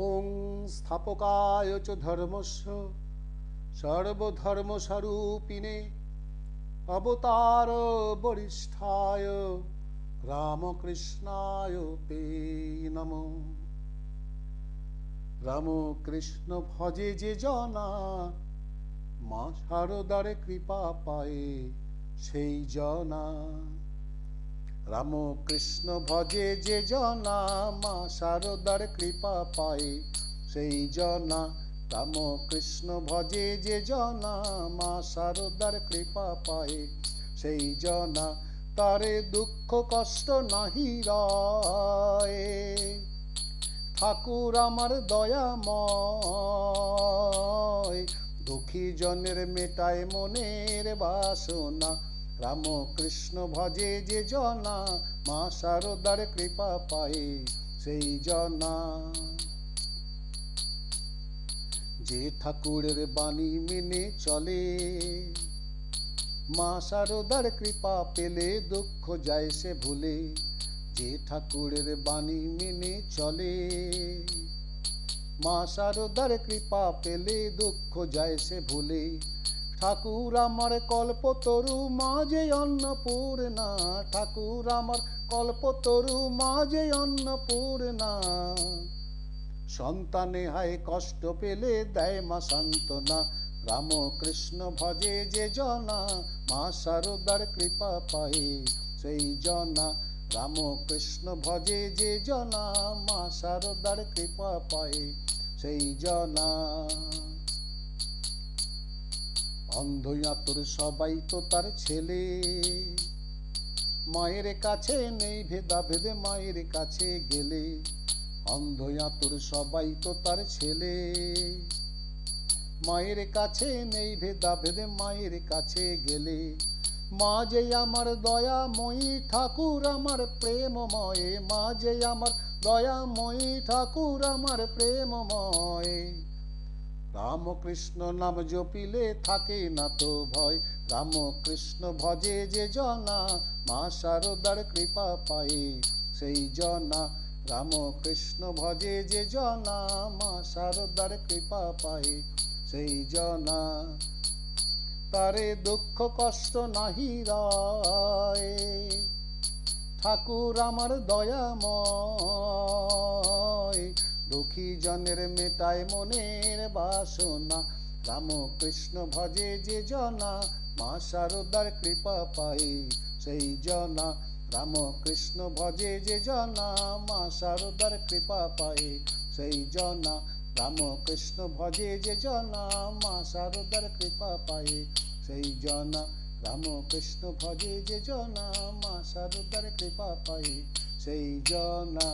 ওং স্থাপকায় চ ধর্মস্য সর্বধর্মস্বরূপিণে অবতার বরিষ্ঠায় রামকৃষ্ণায় তে নমঃ। রামকৃষ্ণ ভজে যে জনা মা শারদার কৃপা পায়ে সেই জনা। রামকৃষ্ণ ভজে যে জনা মা শারদার কৃপা পায়ে সেই জনা। রামকৃষ্ণ ভজে যে জনা মা শারদার কৃপা পায়ে সেই জনা। তারে দুঃখ কষ্ট নাহি রয়, ঠাকুর আমার দয়াময়। দুঃখী জনের মেটায় মনের বাসনা। রামকৃষ্ণ ভজে যে জনা মা শারদার কৃপা পায়ে সেই জনা। যে ঠাকুরের বাণী মেনে চলে মা শারদার কৃপা পেলে দুঃখ যায় সে ভুলে। যে ঠাকুরের বাণী মেনে চলে মা শারদার কৃপা পেলে দুঃখ যায় সে ভুলে। ঠাকুর আমার কল্পতরু মা যে অন্নপূর্ণা। ঠাকুর আমার কল্পতরু মা যে অন্নপূর্ণা। সন্তানে হায় কষ্ট পেলে দেয় মা সান্ত্বনা। রামকৃষ্ণ ভজে যে জনা মা শারদার কৃপা পায়ে সেই জনা। রামকৃষ্ণ ভজে যে জনা মা শারদার কৃপা পায়ে সেই জনা। অন্ধ আতুর সবাই তো তার ছেলে, মায়ের কাছে নেই ভেদাভেদে মায়ের কাছে গেলে। অন্ধ আতুর সবাই তো তার ছেলে, মায়ের কাছে নেই ভেদাভেদে মায়ের কাছে গেলে। মা যে আমার দয়াময়ী ঠাকুর আমার প্রেমময়। মা যে আমার দয়াময়ী ঠাকুর আমার প্রেমময়। রামকৃষ্ণ নাম জপিলে থাকে না তো ভয়। রামকৃষ্ণ ভজে যে জনা মা শারদার কৃপা পায়ে সেই জনা। রামকৃষ্ণ ভজে যে জনা মা শারদার কৃপা পায়ে সেই জনা। তারে দুঃখ কষ্ট নাহি রয়, ঠাকুর আমার দয়াময়। দুঃখী জনের মেটায় মনের বাসনা। রামকৃষ্ণ ভজে যে জনা মা শারদার কৃপা পায়ে সেই জনা। রামকৃষ্ণ ভজে যে জনা মা শারদার কৃপা পায়ে সেই জনা। রামকৃষ্ণ ভজে যে জনা মা শারদার কৃপা পায়ে সেই জনা। রামকৃষ্ণ ভজে যে জনা মা শারদার কৃপা পায়ে সেই জনা।